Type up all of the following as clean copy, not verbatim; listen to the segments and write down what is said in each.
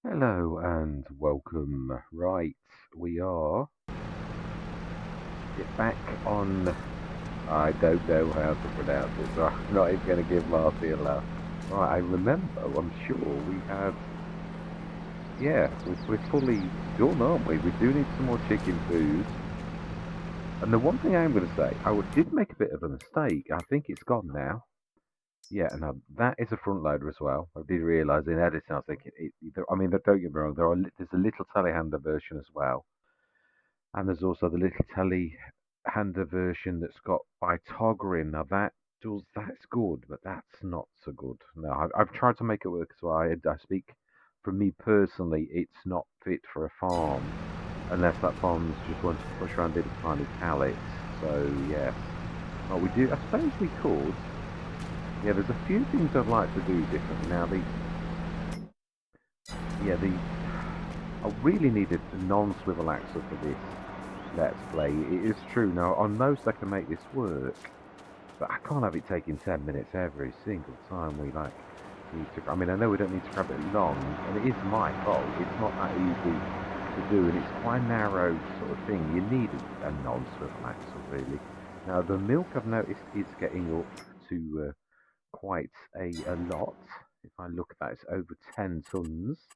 Hello and welcome. Right, we are back on. I don't know how to pronounce it, so I'm not even going to give Marty a laugh. Right, I remember, I'm sure we had. Yeah, we're fully done, aren't we? We do need some more chicken food. And the one thing I'm going to say, did make a bit of a mistake. I think it's gone now. Yeah, no, that is a front loader as well. I did realise in editing, I was thinking, I mean, don't get me wrong, there's a little telehandler version as well. And there's also the little telehandler version that's got by Rim. Now that's good, but that's not so good. No, I've tried to make it work as well. I speak from me personally. It's not fit for a farm unless that farm's just wants to push around little tiny pallets. So yes, well we do. I suppose we could. Yeah, there's a few things I'd like to do differently. Now the I really needed a non-swivel axle for this Let's Play. It is true. Now, on most I can make this work, but I can't have it taking 10 minutes every single time we need to. I mean, I know we don't need to grab it long, and it is my fault. It's not that easy to do, and it's quite a narrow sort of thing. You need a non-swivel axle, really. Now, the milk I've noticed is getting up to quite a lot. If I look at that, it's over 10 tons.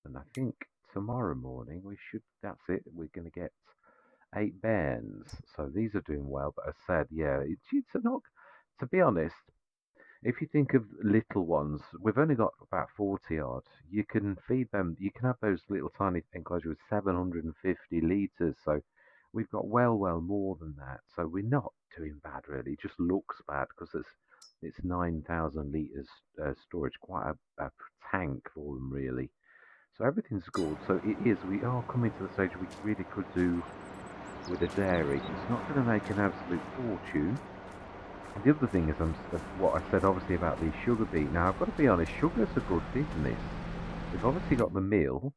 And I think tomorrow morning that's it, we're going to get 8 bands. So these are doing well. But I said, yeah, it's not, to be honest, if you think of little ones, we've only got about 40 odd. You can feed them, you can have those little tiny enclosures with 750 litres. So we've got well more than that. So we're not doing bad, really. It just looks bad because it's 9,000 litres storage, quite a tank for them, really. So everything's good. So it is. We are coming to the stage we really could do with a dairy. It's not going to make an absolute fortune. And the other thing is what I said obviously about the sugar beet. Now I've got to be honest, sugar's a good business. We've obviously got the mill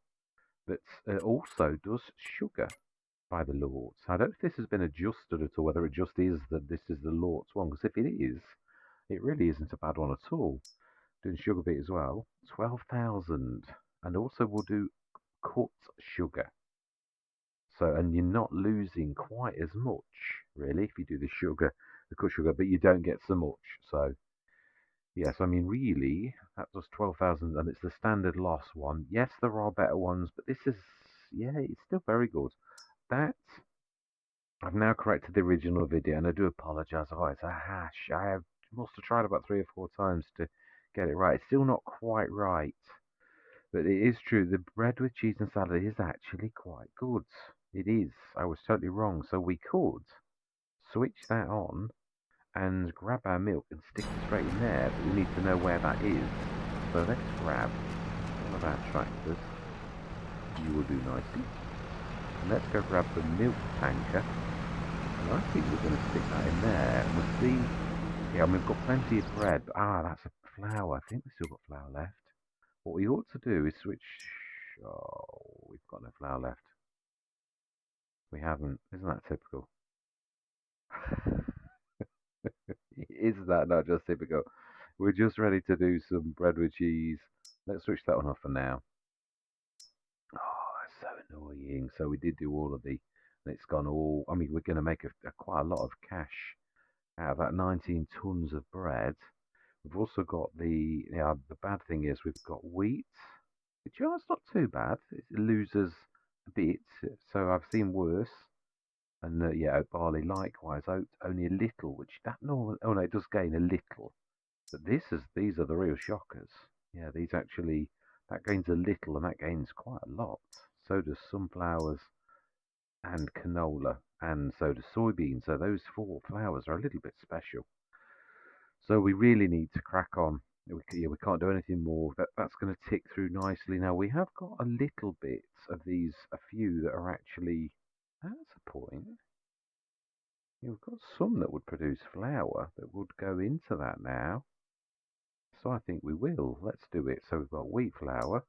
that also does sugar by the Lords. I don't know if this has been adjusted at all, whether it just is that this is the Lords one. Because if it is, it really isn't a bad one at all. Doing sugar beet as well, 12,000, and also we'll do cut sugar. So, and you're not losing quite as much, really, if you do the cut sugar, but you don't get so much. So, yes, I mean, really, that was 12,000, and it's the standard loss one. Yes, there are better ones, but this is, yeah, it's still very good. That, I've now corrected the original video, and I do apologize. Oh, it's a hash. Must have tried about 3 or 4 times to get it right. It's still not quite right. But it is true, the bread with cheese and salad is actually quite good. It is. I was totally wrong. So we could switch that on and grab our milk and stick it straight in there. But we need to know where that is. So let's grab one of our tractors. You will do nicely. And let's go grab the milk tanker. And I think we're going to stick that in there. And we'll see. Yeah, and we've got plenty of bread. But, that's a flour. I think we've still got flour left. What we ought to do is switch. Oh, we've got no flour left. We haven't. Isn't that typical? Is that not just typical? We're just ready to do some bread with cheese. Let's switch that one off for now. Oh, that's so annoying. So we did do all of and it's gone all. I mean, we're going to make quite a lot of cash out of that 19 tons of bread. We've also got the bad thing is we've got wheat, which is not too bad. It loses a bit, so I've seen worse. And yeah, oat barley likewise. Oat only a little, which that normal. Oh no, it does gain a little. But these are the real shockers. Yeah, these actually that gains a little and that gains quite a lot. So does sunflowers and canola, and so does soybeans. So those four flowers are a little bit special. So we really need to crack on. We can't do anything more. That's going to tick through nicely. Now we have got a little bit of these, a few that are actually. That's a point. You've got some that would produce flour that would go into that now. So I think we will. Let's do it. So we've got wheat flour.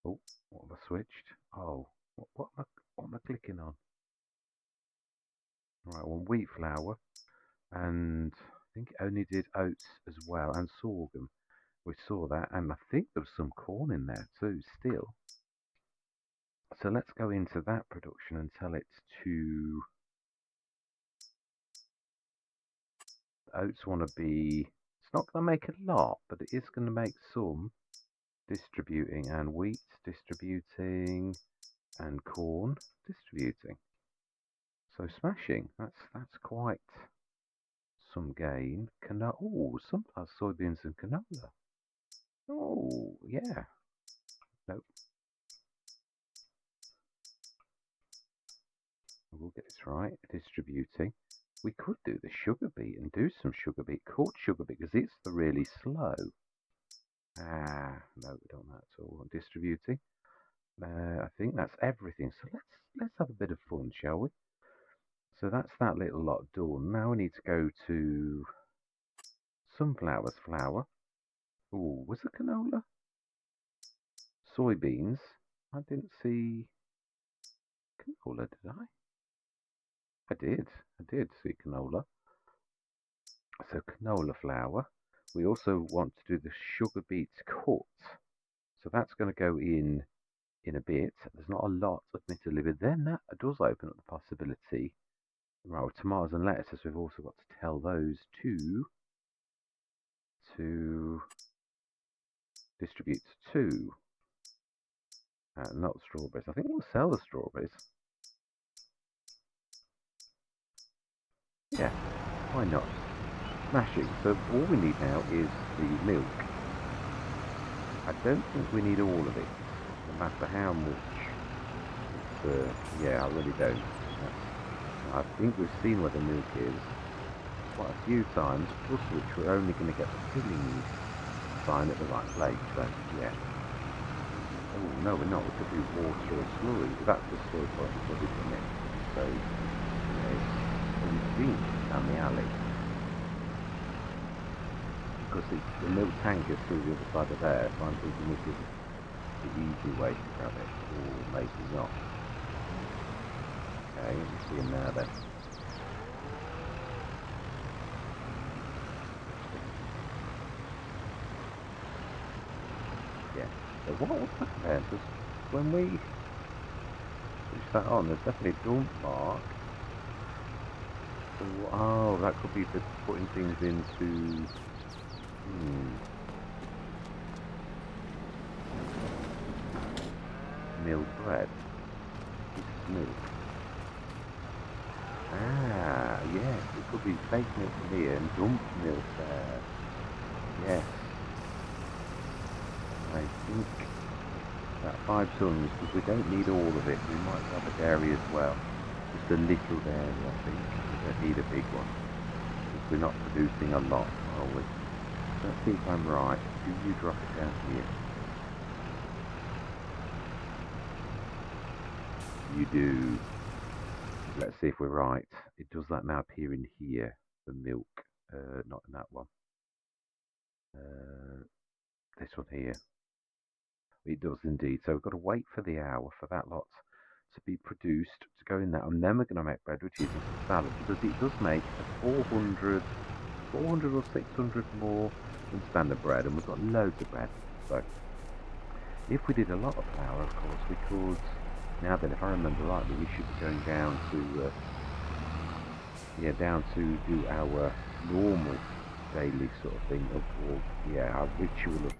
Oh, what have I switched? Oh, what am I clicking on? Right, one wheat flour. And I think it only did oats as well and sorghum. We saw that, and I think there was some corn in there too, still. So let's go into that production and tell it to... Oats want to be... It's not going to make a lot, but it is going to make some. Distributing, and wheat distributing, and corn distributing. So smashing. That's quite some gain. Oh, sunflower, soybeans, and canola. Oh, yeah. Nope. We'll get this right. Distributing. We could do the sugar beet and do some sugar beet, cooked sugar beet, because it's the really slow. No, we don't want that at all. Distributing. I think that's everything. So let's have a bit of fun, shall we? So that's that little lot done. Now we need to go to sunflowers, flour. Oh, was it canola? Soybeans. I didn't see canola, did I? I did see canola. So canola flour. We also want to do the sugar beets cut. So that's going to go in a bit. There's not a lot, admittedly, but then that does open up the possibility. Right, with tomatoes and lettuces, we've also got to tell those to distribute to. Not strawberries. I think we'll sell the strawberries. Yeah, why not? Smashing. So all we need now is the milk. I don't think we need all of it, no matter how much. Yeah, I really don't. I think we've seen where the milk is quite a few times, plus which we're only going to get the filling sign at the right place, so yeah. Oh, no, we're not. We could do water or slurry. That's the slurry part, isn't it? So, it's been down the alley. Because the milk tank is through the other side of there, so I'm thinking this is the easy way to grab it, or maybe not. Okay, let's see in there then. Yeah, so what was that there? Because when we switch that on, there's definitely a dump mark. So, oh, that could be for putting things into... Milled bread. This is milk. Yes, it could be fake milk from here and dumped milk there. Yes. I think that 5 tons, because we don't need all of it. We might have a dairy as well. Just a little dairy, I think. We don't need a big one. Because we're not producing a lot, are we? Let's see if I'm right. Do you drop it down here? You do. Let's see if we're right. It does that now appear in here, the milk. Not in that one. This one here. It does indeed. So we've got to wait for the hour for that lot to be produced, to go in there. And then we're going to make bread, which is a salad, because it does make 400 or 600 more than standard bread, and we've got loads of bread. So if we did a lot of flour, of course, we could... Now then, if I remember rightly, we should be going down to do our normal daily sort of thing, our ritual of...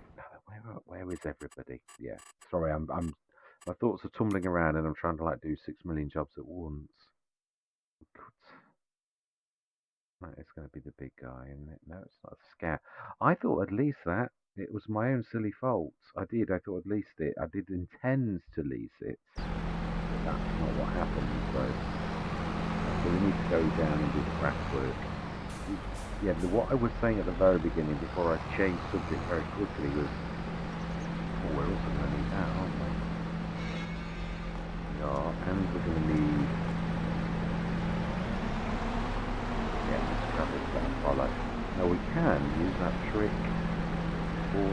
Where is everybody? Yeah, sorry, my thoughts are tumbling around, and I'm trying to do 6 million jobs at once. That is going to be the big guy, isn't it? No, it's not a scout. I thought at least that. It was my own silly fault. I thought I'd leased it. I did intend to lease it. But that's not what happened. So we need to go down and do the craft work. Yeah, what I was saying at the very beginning, before I changed subject very quickly, was... Oh, we're also going to need that, aren't we? We are, and we're going to need... Yeah, let's grab it, that follow. Now we can use that trick for,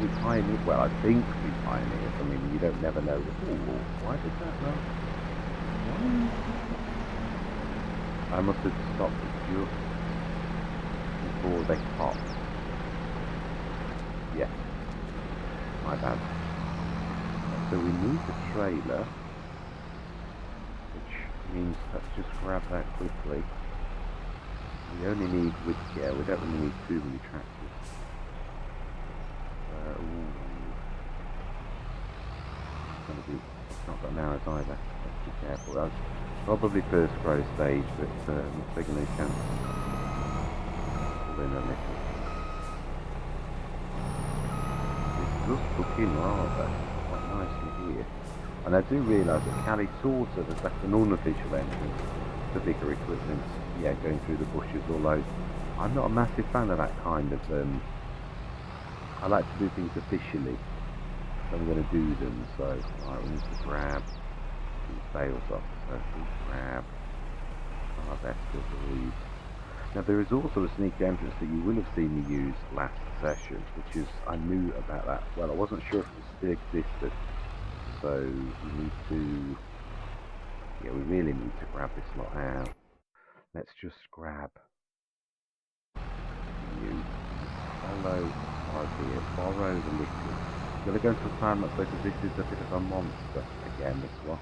we pioneered, well, I think we pioneered. I mean, you don't never know. Ooh, why did that not? I must have stopped it just before they popped. Yeah, my bad. So we need the trailer, which means let's just grab that quickly. We only need, we don't really need too many tractors. It's not got narrows either. Let's be careful. That's probably first grow stage, but I'm taking a chance. Pull in a little. This does tuck in rather quite nicely here. And I do realise that Kalle sort of has left an unofficial entrance for bigger equipment, going through the bushes, although I'm not a massive fan of that kind of, I like to do things officially. So I'm going to do them, so right, we need to grab these bales off, so we grab our best of these. Now there is also a sneak entrance that you will have seen me use last session, which is, I knew about that, well I wasn't sure if it still existed, so we need to, we really need to grab this lot out. Let's just grab you, follow here, borrow the liquid. I'm going to go into the time lapse because this is a bit of a monster again, this one.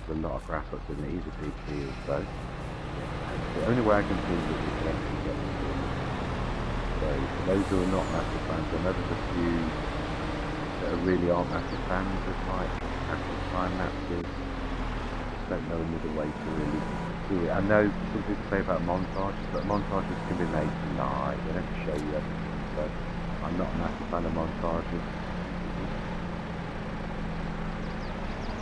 There's a lot of grass up in it, it is a big field though. The only way I can think that we can actually get through. So for those who are not massive fans, I know there's a few that really aren't massive fans of like actual time lapses. Just don't know another way to really do it. I know some people say about montages, but montages can be made to lie. They don't show you everything. So I'm not a massive fan of montages.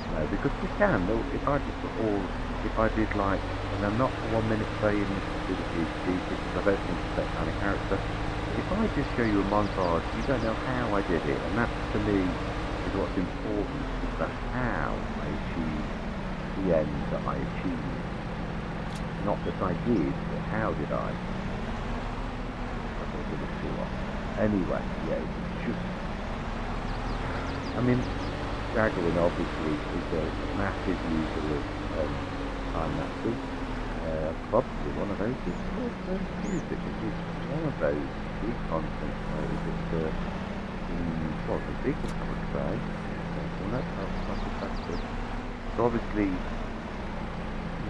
No, because we can. If I just put all, if I did like, and I'm not for 1 minute saying do the PhD because I don't think it's that kind of character. If I just show you a montage, you don't know how I did it, and that to me is what's important, is the how I achieved the end that I achieved. Not that I did, but how did I? I thought it was too long. Anyway, it's just, I mean, Jaguar obviously is a massive user of time lapses. Probably one of those is one of those big content where it's the biggest I would say. So that's effective. So obviously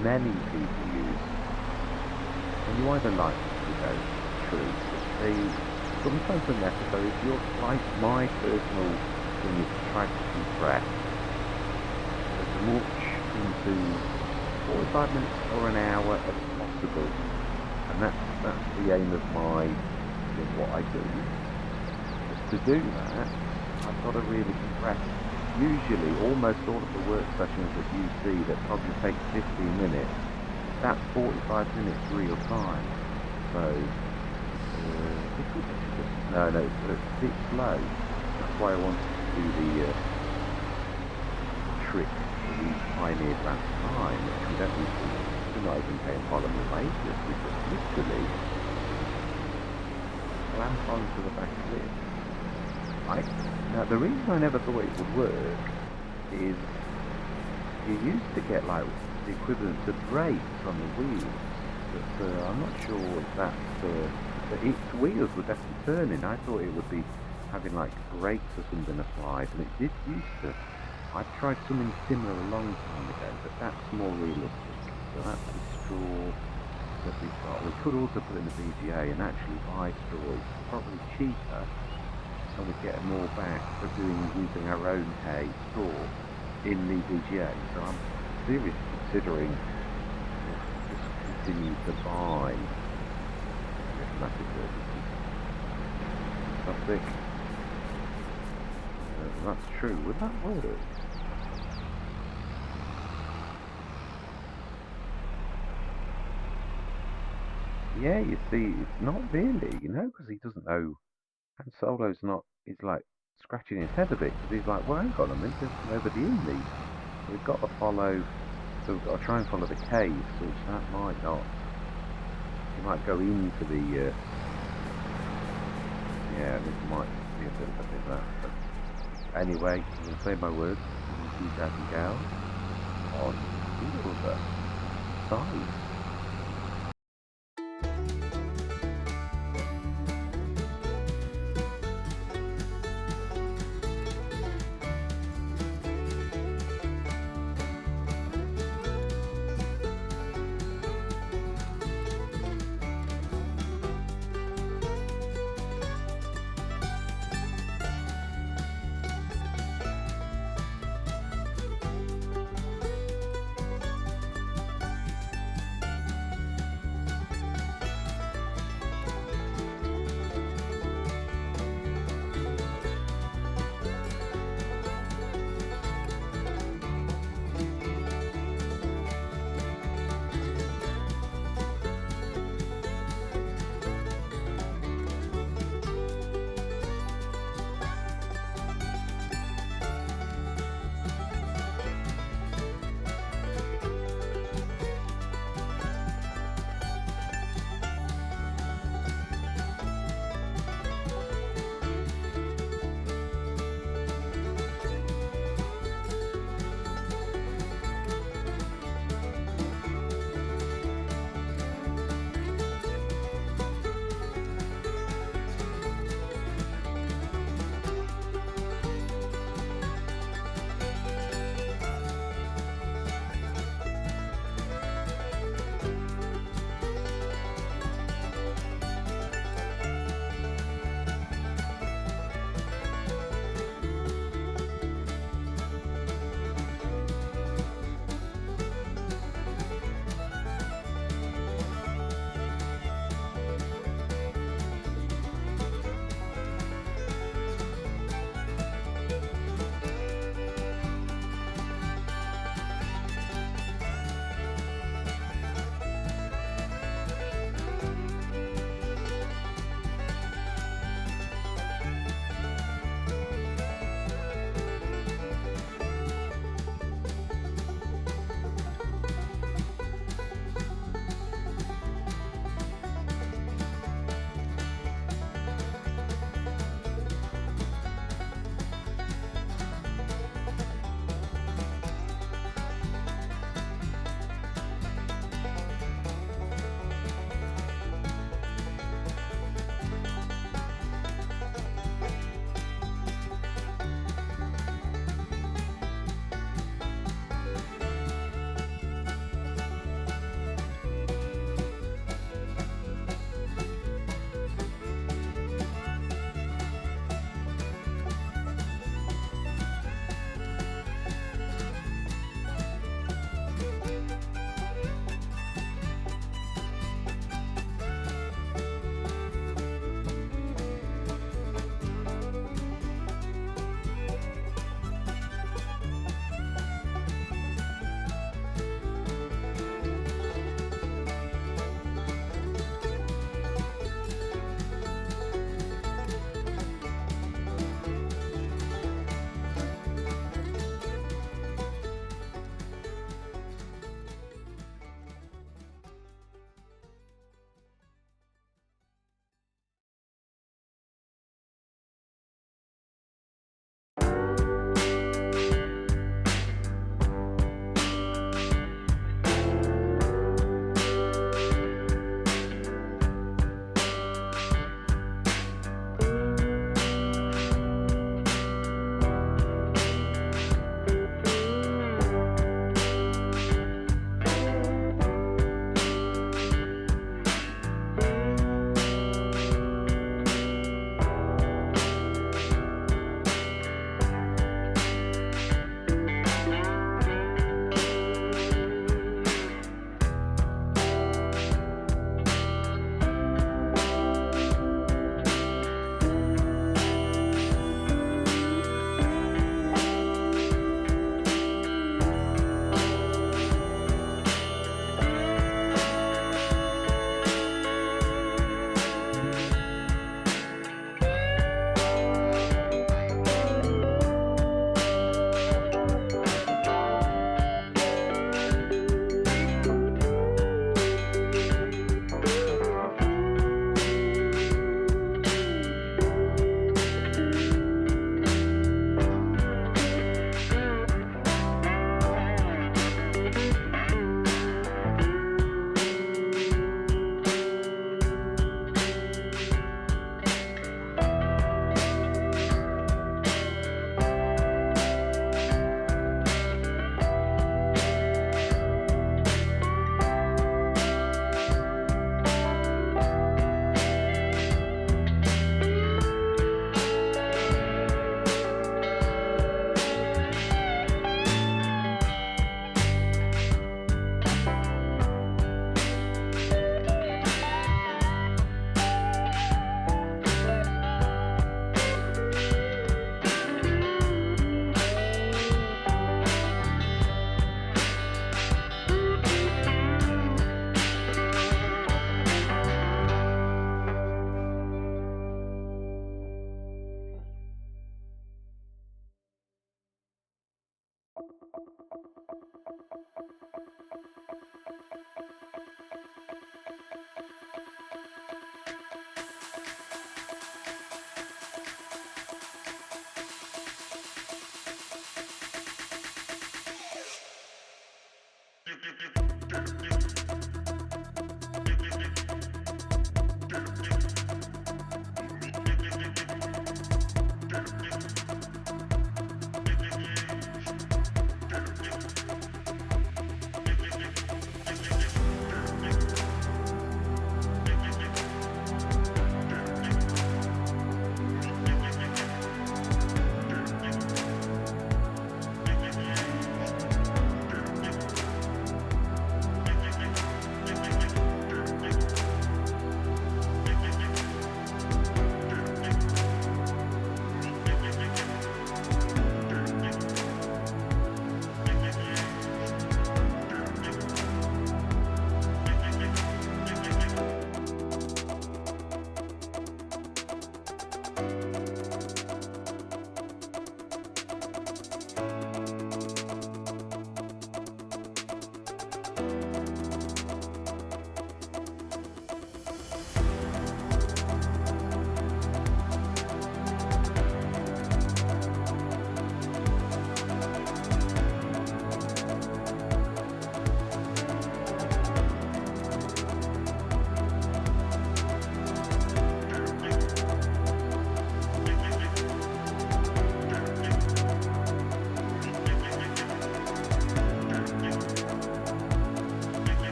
many people use, and you either like true, but they sometimes are necessary. If you're like my personal thing is to try to compress as much into 45 minutes or an hour as possible, and that's the aim of what I do. But to do that, I've got to really compress. Usually, almost all of the work sessions that you see that probably take 15 minutes, that's 45 minutes real time. So, it's a bit slow. That's why I wanted to do the trick that we pioneered last time, which we don't need to, we're not even paying polymer lasers, we just literally clamp onto the back of it. Now the reason I never thought it would work is you used to get like the equivalent to brakes on the wheels, but I'm not sure if that's, but its wheels were definitely turning. I thought it would be having like brakes or something applied, and it did used to. I tried something similar a long time ago, but that's more realistic. So that's the straw that we've got. We could also put in the BGA and actually buy straw. It's probably cheaper, and we get more back for using our own hay straw in the BGA. So I'm seriously considering just continue to buy massive services. Fantastic. That's true. Would that work? Yeah, you see, it's not really, because he doesn't know. Han Solo's not, he's like scratching his head a bit, because he's like, well, hang on a minute, there's nobody in these. So we've got to follow, so we've got to try and follow the caves, which that might not, you might go into the, this might be a bit of that, but anyway, I'm going to say my words, you guys and gals, on the other side.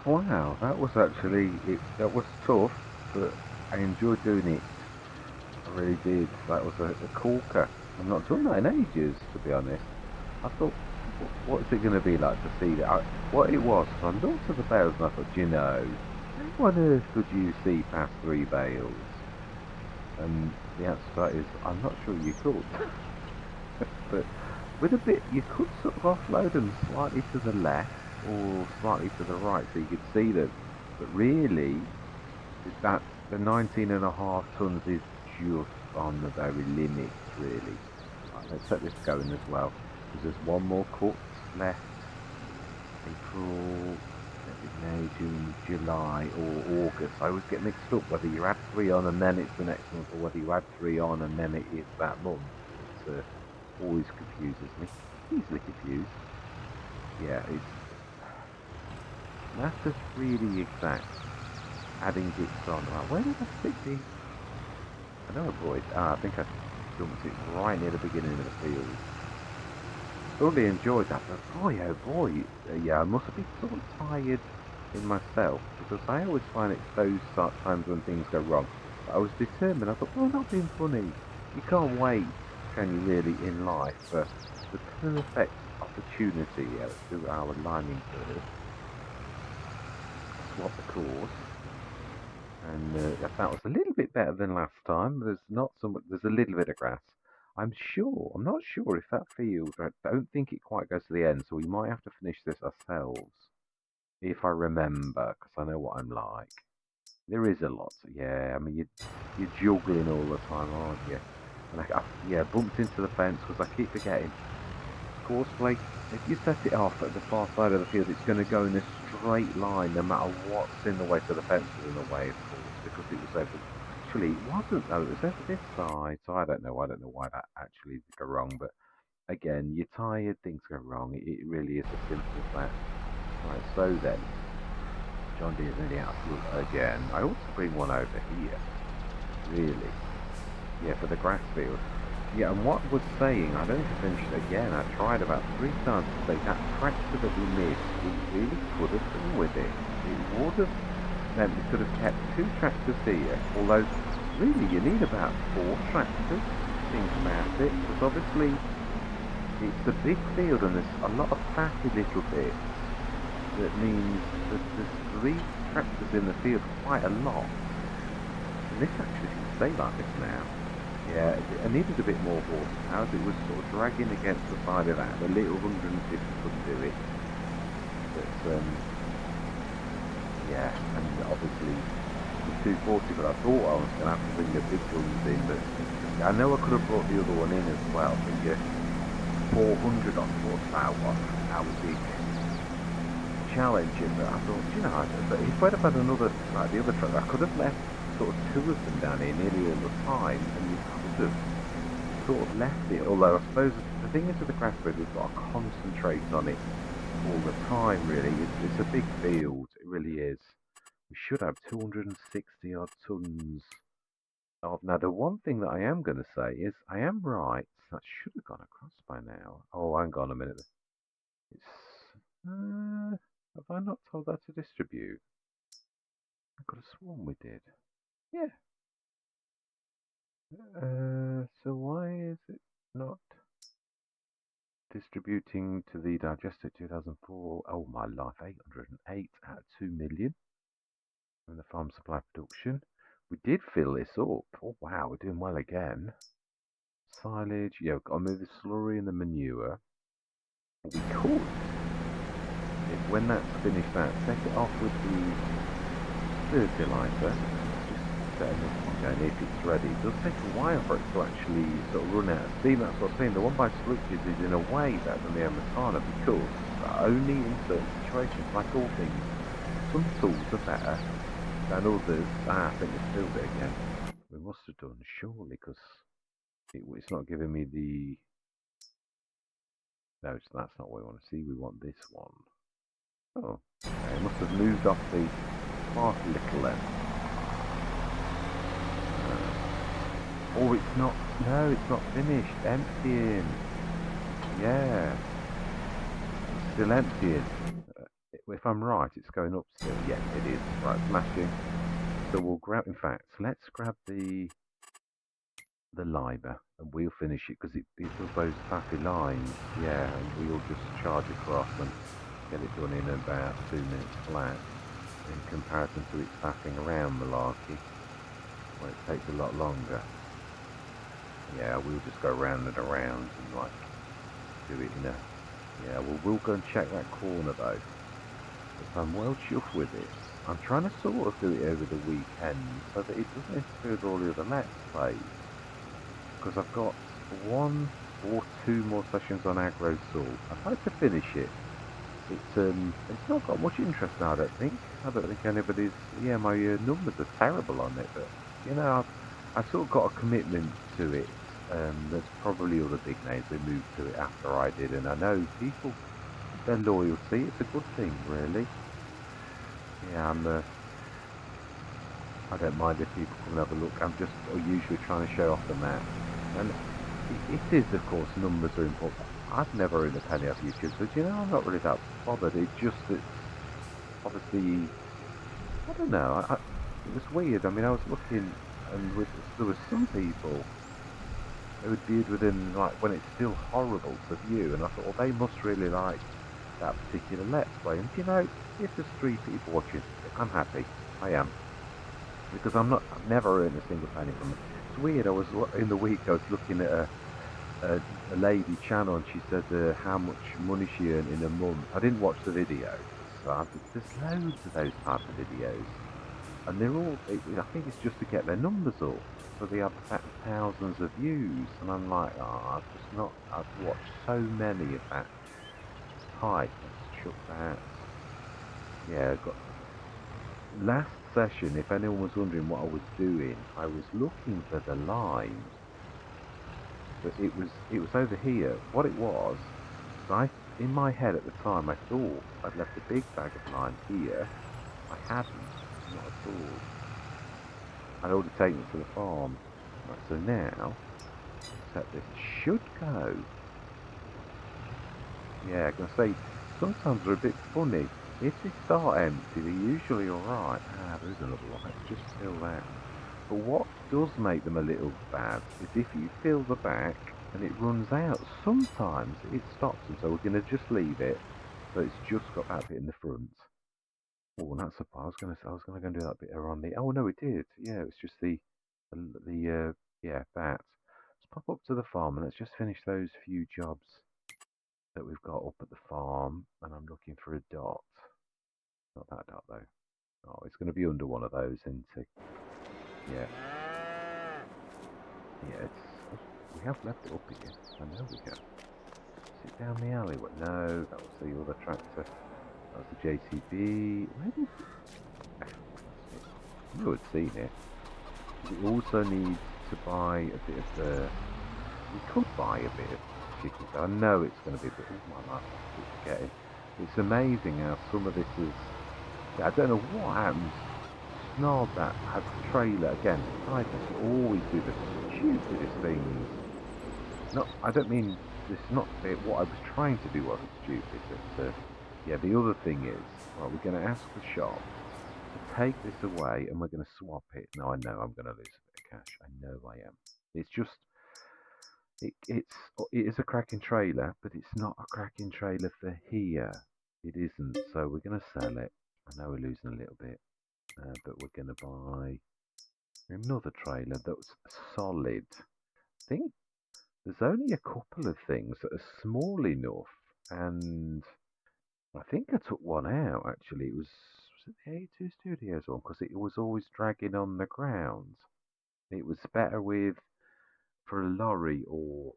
Wow, that was actually that was tough, but I enjoyed doing it. I really did. That was a corker. I've not done that in ages, to be honest. I thought, what's it going to be like to see that? What it was, I looked at the bales and I thought, you know, how on earth could you see past three bales? And the answer to that is, I'm not sure you could. But with a bit, you could sort of offload them slightly to the left or slightly to the right so you could see them. But really, that the 19.5 tons is just on the very limit, really. Right, let's set this going as well, because there's one more cut left. April, May, June, July, or August. I always get mixed up whether you add three on and then it's the next month, or whether you add three on and then it is that month. It always confuses me. Easily confused. Yeah, it's that's just really exact. Adding bits on. Right, where did I stick the? I know a void. I think I dumped it right near the beginning of the field. Thoroughly enjoyed that, but boy, oh boy, yeah, I must have been sort of tired in myself because I always find it's those times when things go wrong. But I was determined. I thought, well, not being funny. You can't wait, can you really, in life for the perfect opportunity to our lining curve, swap the course. And that was a little bit better than last time. There's not so much. There's a little bit of grass. I'm not sure if that field. I don't think it quite goes to the end, so we might have to finish this ourselves if I remember, because I know what I'm like. There is a lot. Yeah, I mean you're juggling all the time, aren't you? And yeah, bumped into the fence because I keep forgetting. Course play. If you set it off at the far side of the field, it's going to go in a straight line, no matter what's in the way. So the fence was in the way, of course, because it was over. Actually, it wasn't though. It was over this side, so I don't know. I don't know why that actually did go wrong. But again, you're tired, things go wrong. It really is as simple as that. Right. So then, John Deere's nearly out of fuel again. I ought to bring one over here. Really. Yeah, for the grass field. Yeah, and what was saying, I don't think I finished it again. I tried about three times to say that tractor that we missed, we really could have done with it. It would have meant we could have kept two tractors here, although really you need about four tractors, think about it, because obviously it's a big field and there's a lot of fatty little bits. That means that there's three tractors in the field quite a lot. And this actually can stay like this now. Yeah, I needed a bit more horsepower. It was sort of dragging against the side of that. The little 150 couldn't do it. But, yeah, and obviously the 240, but I thought I was going to have to bring the big guns in, but I know I could have brought the other one in as well, but yeah, 400 on horsepower one, that would be challenging, but I thought, you know, but if I'd have had another, like the other truck, I could have left sort of two of them down here nearly all the time, and you could have sort of left it. Although I suppose the thing is with the grass bed, we've got to concentrate on it all the time. Really, it's a big field. It really is. We should have 260 odd tons of. Now, the one thing that I am going to say is I am right. That should have gone across by now. Oh, hang on a minute. It's. Have I not told that to distribute? I could have sworn we did. Yeah. So why is it not distributing to the digester 2004? Oh my life, 808 out of 2 million in the farm supply production. We did fill this up. Oh wow, we're doing well again. Silage, yeah, we've got to move the slurry and the manure. We could, if when that's finished, set it off with the fertilizer. And if it's ready, it does take a while for it to actually sort of run out of steam. That's what I'm saying. The one by switches is in a way better than the Amatana because only in certain situations, like all things, some tools are better than others. I think we filled it again. We must have done, surely, because it's not giving me the. No, that's not what we want to see. We want this one. Oh, okay. It must have moved off the path a little then. Oh, it's not. No, it's not finished. Emptying. Yeah. It's still emptying. if I'm right, it's going up still. Yes, it is. Right, smashing. So we'll grab. In fact, let's grab the liber and we'll finish it because it does those faffy lines. Yeah, and we'll just charge across and get it done in about 2 minutes flat. In comparison to its faffing around malarkey, where it takes a lot longer. Yeah, we'll just go round and around and like do it in a. Yeah, well, we'll go and check that corner though. But I'm well chuffed with it. I'm trying to sort of do it over the weekend so that it doesn't interfere with all the other Let's Plays. Because I've got 1 or 2 more sessions on Aggro Soul. I'd like to finish it. It's not got much interest now, I don't think. I don't think anybody's. Yeah, my numbers are terrible on it, but you know, I've sort of got a commitment to it. There's probably other big names who moved to it after I did, and I know people, their loyalty. It's a good thing, really. Yeah, I don't mind if people come and have a look. I'm just usually trying to show off the map, and it is, of course, numbers are important. I've never earned a penny off YouTube, so you know, I'm not really that bothered. It's just that obviously, I don't know. It was weird. I mean, I was looking, and there was some people who had viewed within like when it's still horrible to view, and I thought, well, they must really like that particular Let's Play. And you know, if there's 3 people watching, I'm happy. I am because I've never earned a single penny from it. It's weird. I was in the week. I was looking at a lady channel, and she said how much money she earned in a month. I didn't watch the video, so there's loads of those type of videos. And they're all, I think it's just to get their numbers up. So they have thousands of views. And I'm like, oh, I've watched so many of that type. Let's chuck that. Yeah, got last session, if anyone was wondering what I was doing, I was looking for the lime. But it was over here. What it was, in my head at the time, I thought I'd left a big bag of lime here. I hadn't, not at all. I'd already taken it to the farm. Right, so now, set this should go. Yeah, I'm going to say, sometimes they're a bit funny. If they start empty, they're usually alright. Ah, there is another one. Let's just fill that. But what does make them a little bad is if you fill the back and it runs out, sometimes it stops them. So we're going to just leave it. So it's just got that bit in the front. Oh, that's a part. I was gonna go and do that bit around the. Oh no, it did. Yeah, it was just yeah, that. Let's pop up to the farm and let's just finish those few jobs that we've got up at the farm. And I'm looking for a dot. Not that dot though. Oh, it's going to be under one of those, isn't it? Yeah, yeah. We have left it up here. I know we have. Is it down the alleyway? No, that was the other tractor. That was the JCB. Where did you had seen it? We also need to buy a bit of the. We could buy a bit of chicken. I know it's going to be a bit. Oh my life, I keep forgetting. It's amazing how some of this is. I don't know what happens. Snarl that has a trailer again. I just always do the stupidest things. No, I don't mean this. Is not what I was trying to do wasn't stupid. But yeah, the other thing is, right, we're going to ask the shop to take this away, and we're going to swap it. Now I know I'm going to lose a bit of cash. I know I am. It's just it is a cracking trailer, but it's not a cracking trailer for here. It isn't. So we're going to sell it. I know we're losing a little bit, but we're going to buy another trailer that's solid. I think there's only a couple of things that are small enough, and I think I took one out actually. Was it the A2 Studios one? Because it was always dragging on the ground. It was better with for a lorry or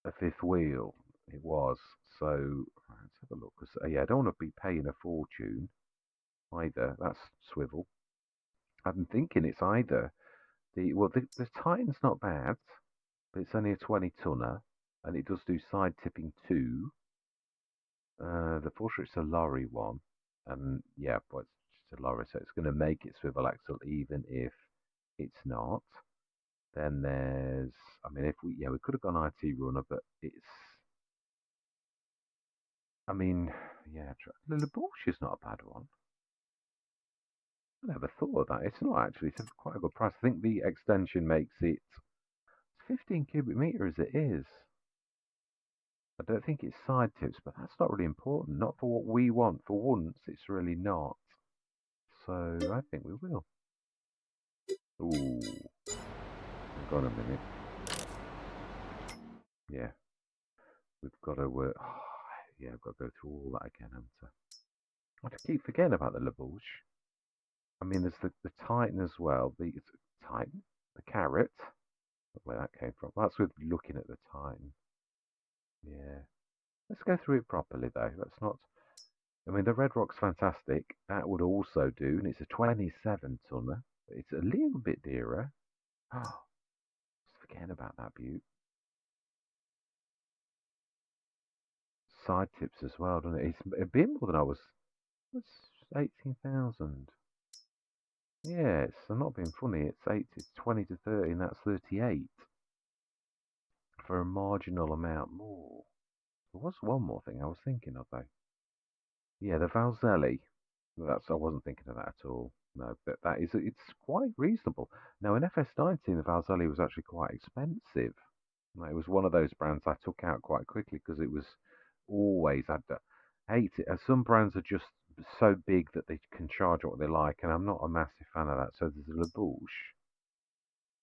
a fifth wheel. It was. So let's have a look. 'Cause, yeah, I don't want to be paying a fortune either. That's swivel. I'm thinking it's either the Titan's not bad, but it's only a 20 tonner, and it does do side tipping too. The Fortress is a lorry one, and yeah, but it's just a lorry, so it's going to make it swivel axle even if it's not. Then there's, I mean, if we, yeah, we could have gone IT runner, but I mean, yeah, the Porsche is not a bad one. I never thought of that. It's not actually. It's quite a good price. I think the extension makes it 15 cubic meter as it is. I don't think it's side tips, but that's not really important. Not for what we want. For once, it's really not. So I think we will. Ooh, hang on a minute. Yeah, we've got to work. Yeah, I've got to go through all that again, haven't I? I keep forgetting about the Labouche. I mean, there's the Titan as well. The Titan, the Carrot. Where that came from. That's with looking at the Titan. Yeah. Let's go through it properly though. Let's not. I mean, the Red Rock's fantastic. That would also do, and it's a 27 tonner. It's a little bit dearer. Oh, just forgetting about that beaut. Side tips as well, doesn't it? It's a bit more than I was. It's 18,000. Yeah, I'm not being funny. It's 20 to 30, and that's 38 for a marginal amount more. There was one more thing I was thinking of though. Yeah, the Valzelli. I wasn't thinking of that at all. No, but it's quite reasonable. Now in FS19, the Valzelli was actually quite expensive. It was one of those brands I took out quite quickly because it was always I hate it. Some brands are just so big that they can charge what they like, and I'm not a massive fan of that. So there's a La Bouche.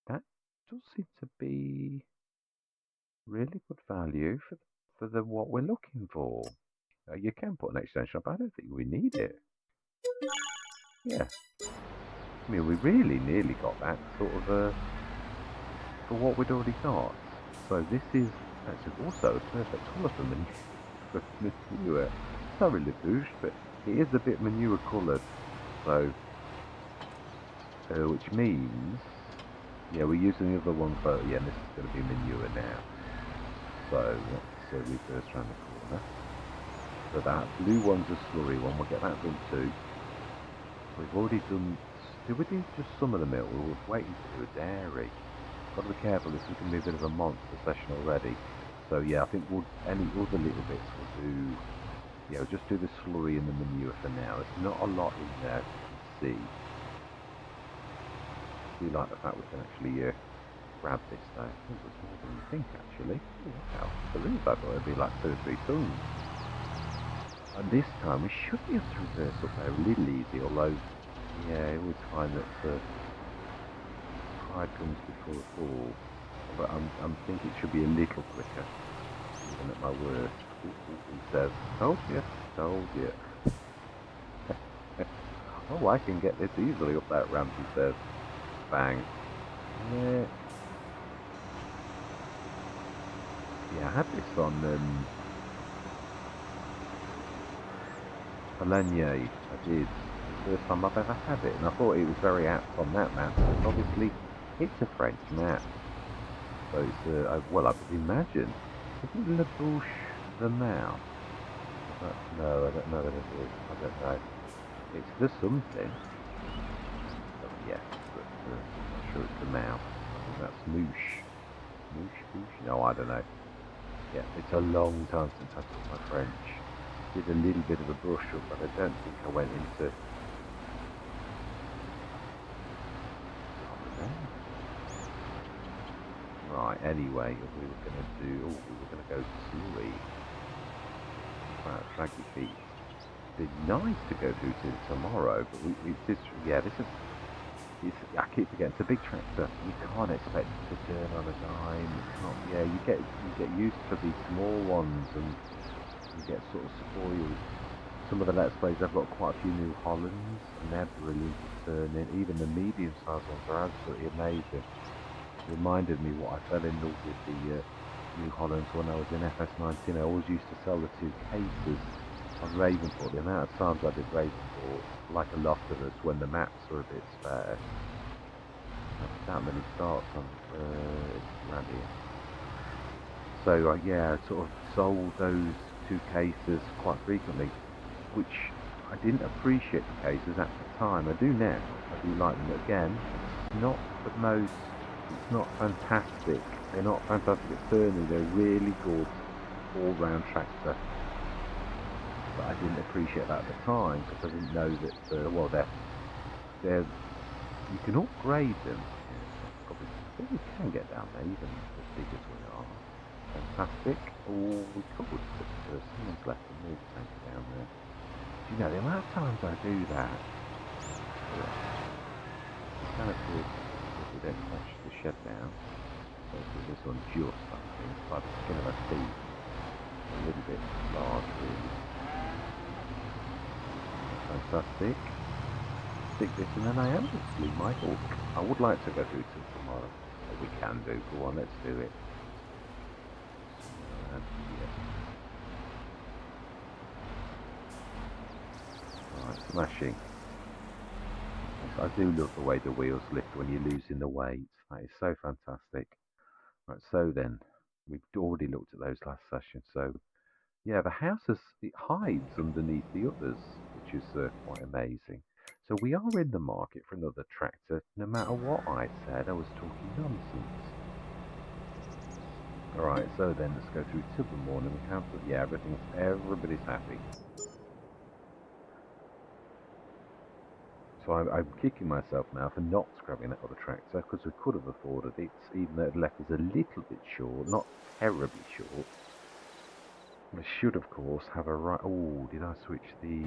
That does seem to be really good value for the what we're looking for. You can put an extension up. I don't think we need it. Yeah. I mean, we really nearly got that sort of for what we'd already got. So this is actually also a perfect colour for manure. It's not really bouge, but it is a bit manure coloured. So, which means, yeah, we're using the other one for, yeah, this is going to be manure now. So let's reverse around the corner. So that blue one's a slurry one. We'll get that done too. We've already done. Did we do just some of the milk? We were waiting to do a dairy. Got to be careful. This is going to be a bit of a monster session already. So yeah, I think any other little bits we'll do. Yeah, we'll just do the slurry and the manure for now. There's not a lot in there to see. I do like the fact we can actually grab this though. I think it's more than you think actually. Oh, wow. There is. I thought it'd be like 2 or 3 tons. And this time we should be able to reverse up there a little easy, although, yeah, I always find that pride comes before a fall. But I'm thinking it should be a little quicker, even at my worst. He says, told you, told you. Oh, I can get this easily up that ramp, he says. Bang. Yeah. Yeah, I had this on Alenier, I did. The first time I've ever had it, and I thought it was very apt on that map, but obviously it's a French map. So it's, well, I would imagine. Isn't La Bouche the Mao? No, I don't know what it is. I don't know. It's the something. Oh, yes, but I'm not sure it's the Mao. I think that's Moosh. Moosh? No, I don't know. Yeah, it's a long time since I took my French. Did a little bit of a brush up, but I don't think I went into. Right, anyway, we were going to go slurry. Wow, shaggy feet. It'd be nice to go through to tomorrow, but I keep forgetting, it's a big tractor. You can't expect it to turn on a dime. It's not, yeah, you get used to these small ones and you get sort of spoiled. Some of the Let's Plays, I've got quite a few New Hollands and they're brilliant to turn in. Even the medium-sized ones are absolutely amazing. Reminded me what I fell in love with the New Hollands when I was in FS19. I always used to sell the 2 cases on Ravenport. The amount of times I did Ravenport, like a lot of us, when the maps are a bit sparse. Not that many starts on around here. So yeah, I sort of sold those 2 cases quite frequently, which I didn't appreciate the cases at the time. I do now. I do like them. But again, it's not the most. It's not fantastic. They're not fantastic at turning. They're really good all-round tractor. but I didn't appreciate that at the time because I didn't know that. Well, they're you can upgrade them. Yeah, probably I think we can get down there even as big as we are. Fantastic. Oh, we could, but someone's left a milk tank down there. Do you know the amount of times I do that? You can of course, if we don't crash the shed down. So this one just, I think, by the skin of our teeth. A little bit large, really. Fantastic. Stick this and then I am going to leave my hook. I would like to go through till tomorrow. But we can do. Go on, let's do it. Yeah. Right, smashing. I do love the way the wheels lift when you're losing the weight. That is so fantastic. Right, so then, we've already looked at those last sessions. So, yeah, the house it hides underneath the others, which is quite amazing. So we are in the market for another tractor. No matter what I said, I was talking nonsense. All right, so then let's go through till the morning. We have, yeah, everybody's happy. So I'm kicking myself now for not grabbing that other tractor because we could have afforded it, even though it left us a little bit short, not terribly short. I should, of course, have a right. Oh, did I switch the?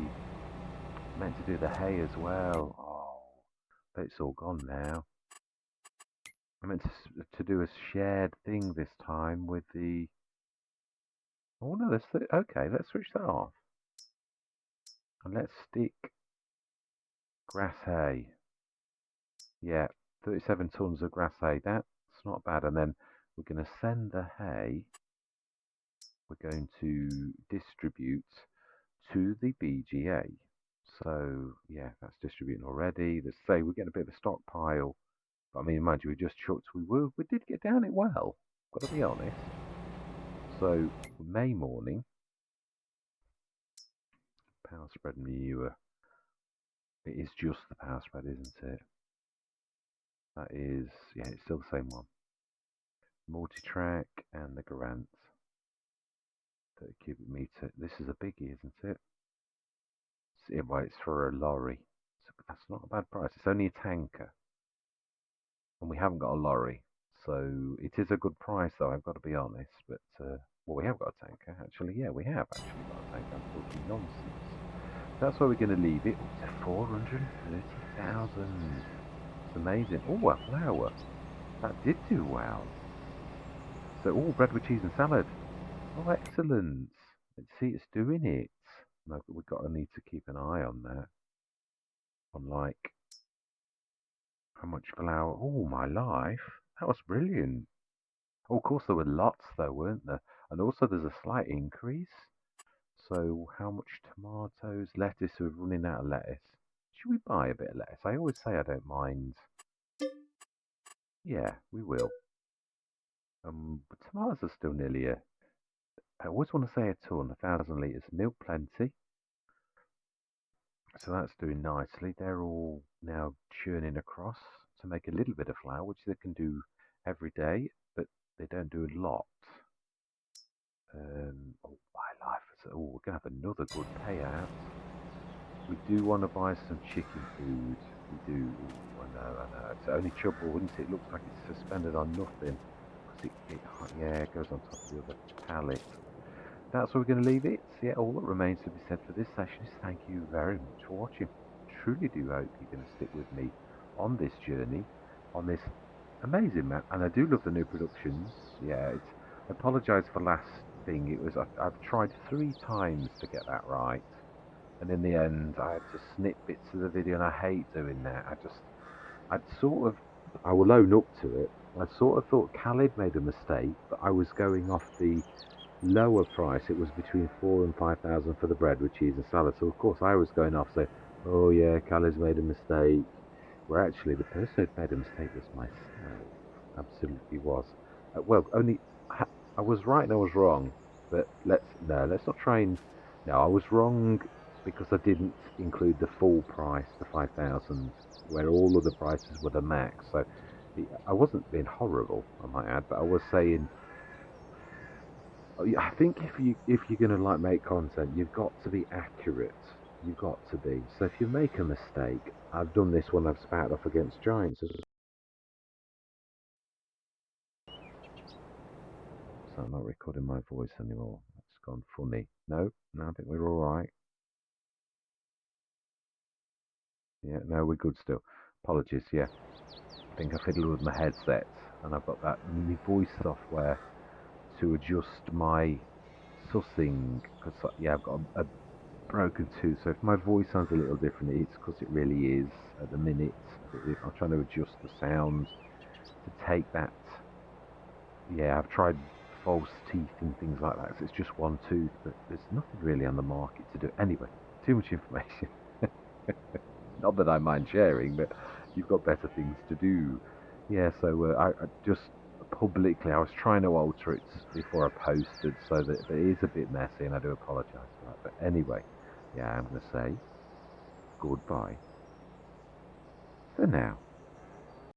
Meant to do the hay as well. Oh, but it's all gone now. I meant to do a shared thing this time with the. Oh no, okay. Let's switch that off and let's stick grass hay. Yeah, 37 tons of grass hay. That's not bad. And then we're going to send the hay. We're going to distribute to the BGA. So yeah, that's distributing already. Let's say we're getting a bit of a stockpile. But I mean, mind you, we just chucked. We did get down it well. Got to be honest. So May morning, power spread manure. It is just the power spread, isn't it? That is, yeah, it's still the same one. Multi-track and the Garant. 30 cubic meter. This is a biggie, isn't it? Well, it's for a lorry. So that's not a bad price. It's only a tanker. And we haven't got a lorry. So it is a good price, though, I've got to be honest. But, well, we have got a tanker, actually. Yeah, we have actually got a tanker. I'm talking nonsense. That's where we're going to leave it up to 430,000. It's amazing. Oh, a flower. That did do well. So, all bread with cheese and salad. Oh, excellent. Let's see, it's doing it. No, we've got to need to keep an eye on that. On like how much flour. Oh, my life. That was brilliant. Oh, of course, there were lots, though, weren't there? And also, there's a slight increase. So, how much tomatoes, lettuce? We're running out of lettuce. Should we buy a bit of lettuce? I always say I don't mind. Yeah, we will. But tomatoes are still nearly I always want to say a ton, 1,000 litres. Milk plenty. So that's doing nicely. They're all now churning across to make a little bit of flour, which they can do every day, but they don't do a lot. Oh, my life. Oh, we're going to have another good payout. We do want to buy some chicken food. We do. Ooh, I know. It's only trouble, wouldn't it? It looks like it's suspended on nothing. Yeah, it goes on top of the other pallet. That's where we're going to leave it. So yeah, all that remains to be said for this session is thank you very much for watching. Truly do hope you're going to stick with me on this journey, on this amazing map. And I do love the new productions. Yeah, I apologise for last thing. It was I've tried 3 times to get that right. And in the end, I had to snip bits of the video, and I hate doing that. I will own up to it. I sort of thought Kalle made a mistake, but I was going off the lower price. It was between 4 and 5,000 for the bread with cheese and salad. So of course I was going off saying, "Oh yeah, Calle's made a mistake." Where actually the person who'd made a mistake was myself. Absolutely was. Well, only I was right and I was wrong. But let's not try and. No, I was wrong because I didn't include the full price, the 5,000, where all of the prices were the max. So I wasn't being horrible, I might add, but I was saying I think if you're gonna like make content, you've got to be accurate. You've got to be. So if you make a mistake, I've done this when I've spat off against giants. So I'm not recording my voice anymore. It's gone funny. No, I think we're all right. Yeah, no, we're good still. Apologies. Yeah, I think I fiddled with my headset, and I've got that my voice software to adjust my sussing because yeah, I've got a broken tooth. So if my voice sounds a little different, it's because it really is at the minute. I'm trying to adjust the sound to take that. Yeah, I've tried false teeth and things like that. So it's just one tooth, but there's nothing really on the market to do. Anyway, too much information. Not that I mind sharing, but you've got better things to do. Yeah, so I just publicly, I was trying to alter it before I posted, so that it is a bit messy, and I do apologise for that. But anyway, yeah, I'm going to say goodbye for now.